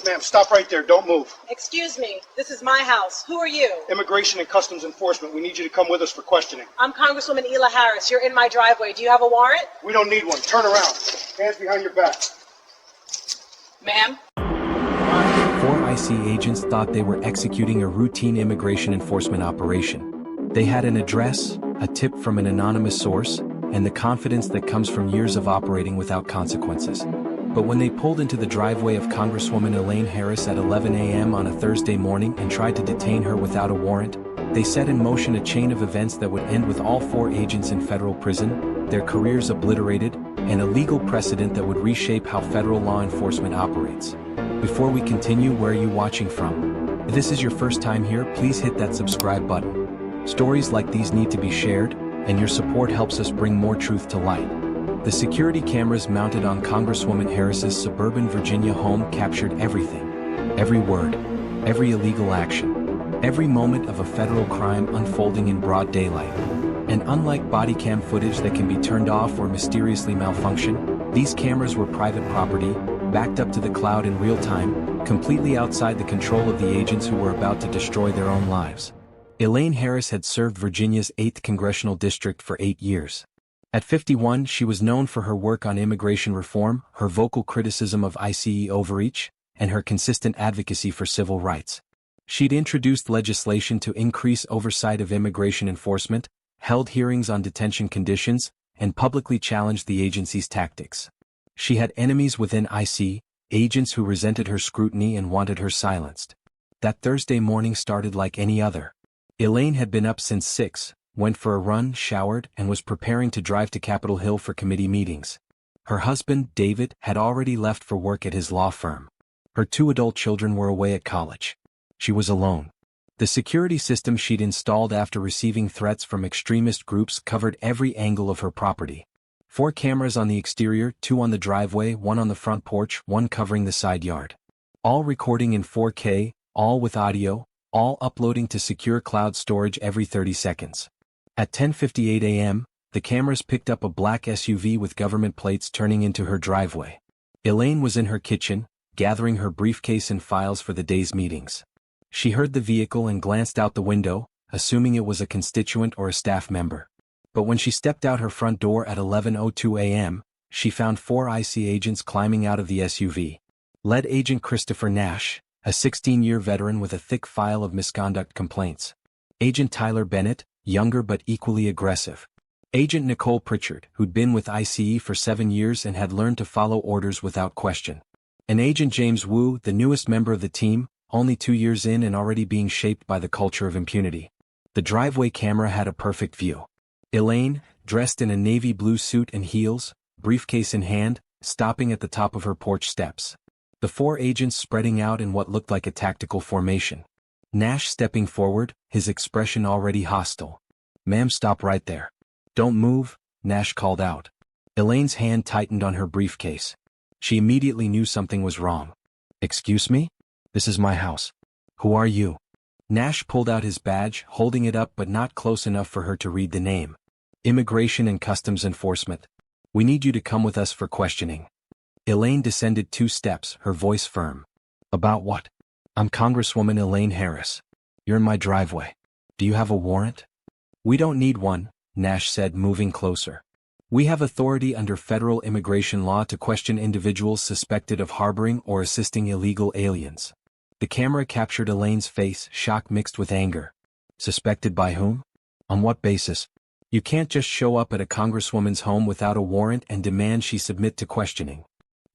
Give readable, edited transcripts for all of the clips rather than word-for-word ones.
Ma'am, stop right there. Don't move. Excuse me. This is my house. Who are you? Immigration and Customs Enforcement. We need you to come with us for questioning. I'm Congresswoman Ela Harris. You're in my driveway. Do you have a warrant? We don't need one. Turn around. Hands behind your back. Ma'am? 4 IC agents thought they were executing a routine immigration enforcement operation. They had an address, a tip from an anonymous source, and the confidence that comes from years of operating without consequences. But when they pulled into the driveway of Congresswoman Elaine Harris at 11 a.m. on a Thursday morning and tried to detain her without a warrant, they set in motion a chain of events that would end with all 4 agents in federal prison, their careers obliterated, and a legal precedent that would reshape how federal law enforcement operates. Before we continue, where are you watching from? If this is your first time here, please hit that subscribe button. Stories like these need to be shared, and your support helps us bring more truth to light. The security cameras mounted on Congresswoman Harris's suburban Virginia home captured everything. Every word, every illegal action, every moment of a federal crime unfolding in broad daylight. And unlike bodycam footage that can be turned off or mysteriously malfunction, these cameras were private property, backed up to the cloud in real time, completely outside the control of the agents who were about to destroy their own lives. Elaine Harris had served Virginia's 8th Congressional District for 8 years. At 51, she was known for her work on immigration reform, her vocal criticism of ICE overreach, and her consistent advocacy for civil rights. She'd introduced legislation to increase oversight of immigration enforcement, held hearings on detention conditions, and publicly challenged the agency's tactics. She had enemies within ICE, agents who resented her scrutiny and wanted her silenced. That Thursday morning started like any other. Elaine had been up since 6, went for a run, showered, and was preparing to drive to Capitol Hill for committee meetings. Her husband, David, had already left for work at his law firm. Her 2 adult children were away at college. She was alone. The security system she'd installed after receiving threats from extremist groups covered every angle of her property. 4 cameras on the exterior, 2 on the driveway, 1 on the front porch, 1 covering the side yard. All recording in 4K, all with audio, all uploading to secure cloud storage every 30 seconds. At 10:58 a.m., the cameras picked up a black SUV with government plates turning into her driveway. Elaine was in her kitchen, gathering her briefcase and files for the day's meetings. She heard the vehicle and glanced out the window, assuming it was a constituent or a staff member. But when she stepped out her front door at 11:02 a.m., she found 4 IC agents climbing out of the SUV. Led Agent Christopher Nash, a 16-year veteran with a thick file of misconduct complaints. Agent Tyler Bennett, younger but equally aggressive. Agent Nicole Pritchard, who'd been with ICE for 7 years and had learned to follow orders without question. And Agent James Wu, the newest member of the team, only 2 years in and already being shaped by the culture of impunity. The driveway camera had a perfect view. Elaine, dressed in a navy blue suit and heels, briefcase in hand, stopping at the top of her porch steps. The 4 agents spreading out in what looked like a tactical formation. Nash stepping forward, his expression already hostile. "Ma'am, stop right there. Don't move," Nash called out. Elaine's hand tightened on her briefcase. She immediately knew something was wrong. "Excuse me? This is my house. Who are you?" Nash pulled out his badge, holding it up but not close enough for her to read the name. "Immigration and Customs Enforcement. We need you to come with us for questioning." Elaine descended 2 steps, her voice firm. "About what?" "I'm Congresswoman Elaine Harris. You're in my driveway. Do you have a warrant?" "We don't need one," Nash said, moving closer. "We have authority under federal immigration law to question individuals suspected of harboring or assisting illegal aliens." The camera captured Elaine's face, shock mixed with anger. "Suspected by whom? On what basis? You can't just show up at a congresswoman's home without a warrant and demand she submit to questioning."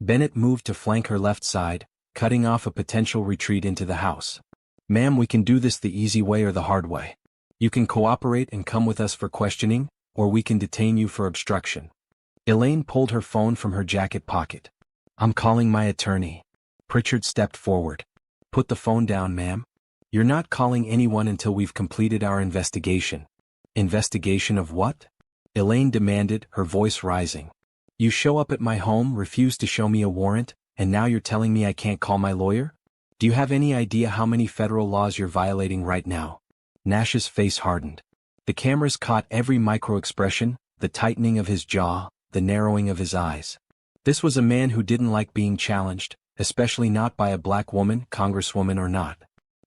Bennett moved to flank her left side, cutting off a potential retreat into the house. "Ma'am, we can do this the easy way or the hard way. You can cooperate and come with us for questioning, or we can detain you for obstruction." Elaine pulled her phone from her jacket pocket. "I'm calling my attorney." Pritchard stepped forward. "Put the phone down, ma'am. You're not calling anyone until we've completed our investigation." "Investigation of what?" Elaine demanded, her voice rising. "You show up at my home, refuse to show me a warrant, and now you're telling me I can't call my lawyer? Do you have any idea how many federal laws you're violating right now?" Nash's face hardened. The cameras caught every micro-expression, the tightening of his jaw, the narrowing of his eyes. This was a man who didn't like being challenged, especially not by a black woman, congresswoman or not.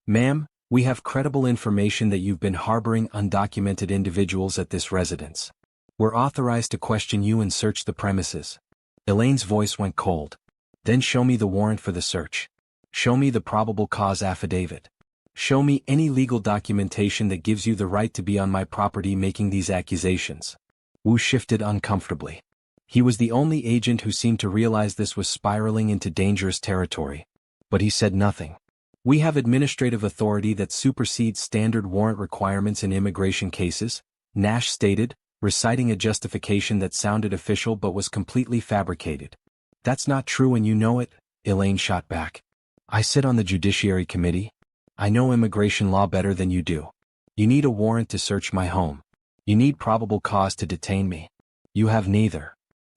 Ma'am, we have credible information that you've been harboring undocumented individuals at this residence. We're authorized to question you and search the premises. Elaine's voice went cold. Then show me the warrant for the search. Show me the probable cause affidavit. Show me any legal documentation that gives you the right to be on my property making these accusations. Wu shifted uncomfortably. He was the only agent who seemed to realize this was spiraling into dangerous territory. But he said nothing. We have administrative authority that supersedes standard warrant requirements in immigration cases, Nash stated, reciting a justification that sounded official but was completely fabricated. That's not true and you know it, Elaine shot back. I sit on the Judiciary Committee. I know immigration law better than you do. You need a warrant to search my home. You need probable cause to detain me. You have neither.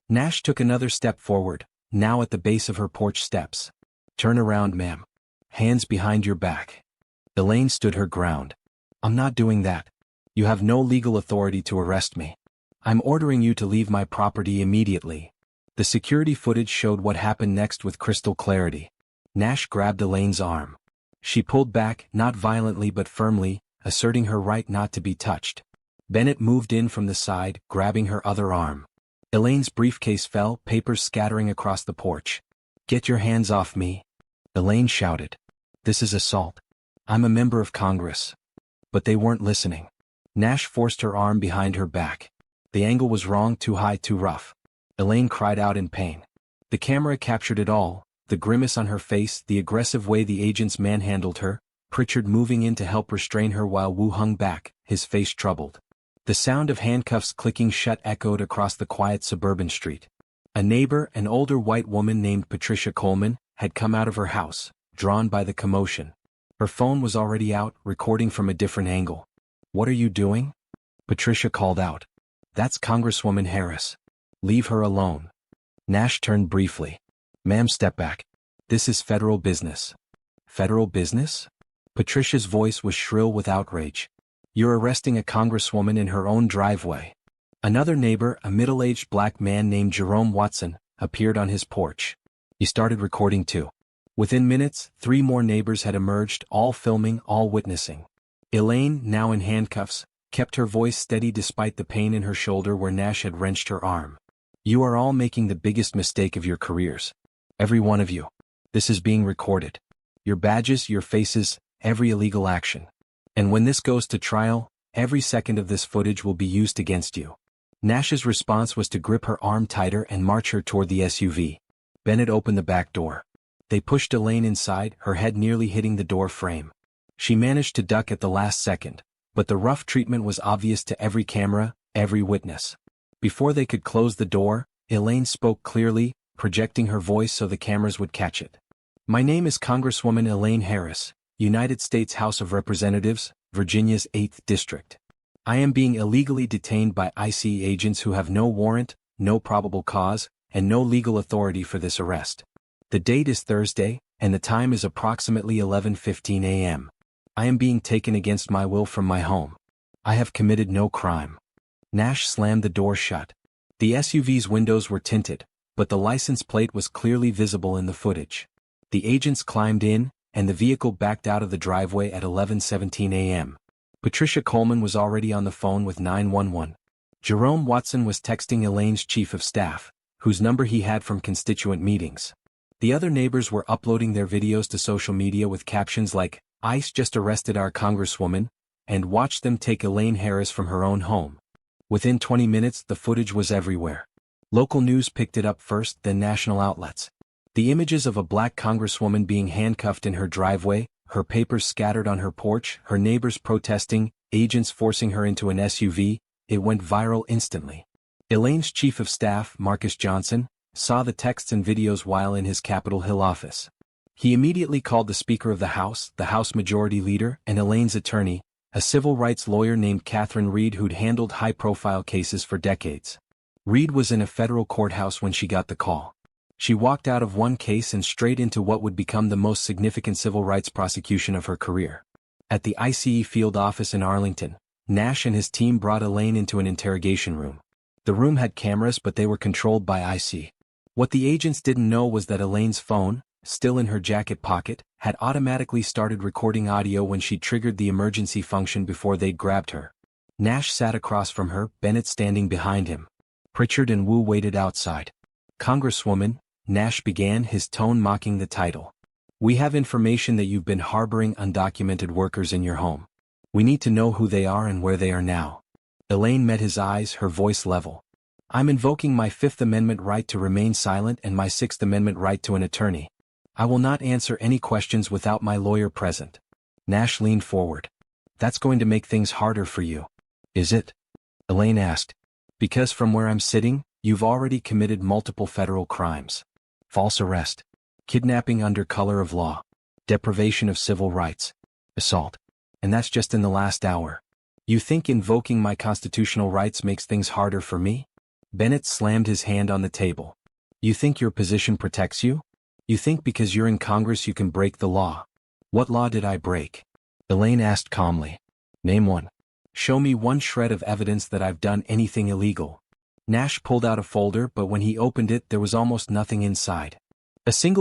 Nash took another step forward, now at the base of her porch steps. Turn around, ma'am. Hands behind your back. Elaine stood her ground. I'm not doing that. You have no legal authority to arrest me. I'm ordering you to leave my property immediately. The security footage showed what happened next with crystal clarity. Nash grabbed Elaine's arm. She pulled back, not violently but firmly, asserting her right not to be touched. Bennett moved in from the side, grabbing her other arm. Elaine's briefcase fell, papers scattering across the porch. Get your hands off me. Elaine shouted. This is assault. I'm a member of Congress. But they weren't listening. Nash forced her arm behind her back. The angle was wrong, too high, too rough. Elaine cried out in pain. The camera captured it all, the grimace on her face, the aggressive way the agents manhandled her, Pritchard moving in to help restrain her while Wu hung back, his face troubled. The sound of handcuffs clicking shut echoed across the quiet suburban street. A neighbor, an older white woman named Patricia Coleman, had come out of her house, drawn by the commotion. Her phone was already out, recording from a different angle. What are you doing? Patricia called out. That's Congresswoman Harris. Leave her alone. Nash turned briefly. Ma'am, step back. This is federal business. Federal business? Patricia's voice was shrill with outrage. You're arresting a congresswoman in her own driveway. Another neighbor, a middle-aged black man named Jerome Watson, appeared on his porch. He started recording too. Within minutes, 3 more neighbors had emerged, all filming, all witnessing. Elaine, now in handcuffs, kept her voice steady despite the pain in her shoulder where Nash had wrenched her arm. You are all making the biggest mistake of your careers. Every one of you. This is being recorded. Your badges, your faces, every illegal action. And when this goes to trial, every second of this footage will be used against you. Nash's response was to grip her arm tighter and march her toward the SUV. Bennett opened the back door. They pushed Elaine inside, her head nearly hitting the door frame. She managed to duck at the last second, but the rough treatment was obvious to every camera, every witness. Before they could close the door, Elaine spoke clearly, projecting her voice so the cameras would catch it. My name is Congresswoman Elaine Harris, United States House of Representatives, Virginia's 8th District. I am being illegally detained by ICE agents who have no warrant, no probable cause, and no legal authority for this arrest. The date is Thursday, and the time is approximately 11:15 a.m. I am being taken against my will from my home. I have committed no crime. Nash slammed the door shut. The SUV's windows were tinted, but the license plate was clearly visible in the footage. The agents climbed in, and the vehicle backed out of the driveway at 11:17 a.m. Patricia Coleman was already on the phone with 911. Jerome Watson was texting Elaine's chief of staff, whose number he had from constituent meetings. The other neighbors were uploading their videos to social media with captions like, ICE just arrested our congresswoman, and watched them take Elaine Harris from her own home. Within 20 minutes, the footage was everywhere. Local news picked it up first, then national outlets. The images of a black congresswoman being handcuffed in her driveway, her papers scattered on her porch, her neighbors protesting, agents forcing her into an SUV, it went viral instantly. Elaine's chief of staff, Marcus Johnson, saw the texts and videos while in his Capitol Hill office. He immediately called the Speaker of the House Majority Leader, and Elaine's attorney, a civil rights lawyer named Catherine Reed who'd handled high-profile cases for decades. Reed was in a federal courthouse when she got the call. She walked out of one case and straight into what would become the most significant civil rights prosecution of her career. At the ICE field office in Arlington, Nash and his team brought Elaine into an interrogation room. The room had cameras, but they were controlled by ICE. What the agents didn't know was that Elaine's phone, still in her jacket pocket, had automatically started recording audio when she triggered the emergency function before they'd grabbed her. Nash sat across from her, Bennett standing behind him. Pritchard and Wu waited outside. "Congresswoman," Nash began, his tone mocking the title. "We have information that you've been harboring undocumented workers in your home. We need to know who they are and where they are now." Elaine met his eyes, her voice level. "I'm invoking my Fifth Amendment right to remain silent and my Sixth Amendment right to an attorney. I will not answer any questions without my lawyer present." Nash leaned forward. "That's going to make things harder for you. Is it?" Elaine asked. "Because from where I'm sitting, you've already committed multiple federal crimes. False arrest, kidnapping under color of law, deprivation of civil rights, assault. And that's just in the last hour. You think invoking my constitutional rights makes things harder for me?" Bennett slammed his hand on the table. "You think your position protects you? You think because you're in Congress you can break the law? What law did I break?" Elaine asked calmly. "Name one. Show me one shred of evidence that I've done anything illegal." Nash pulled out a folder, but when he opened it there was almost nothing inside. A single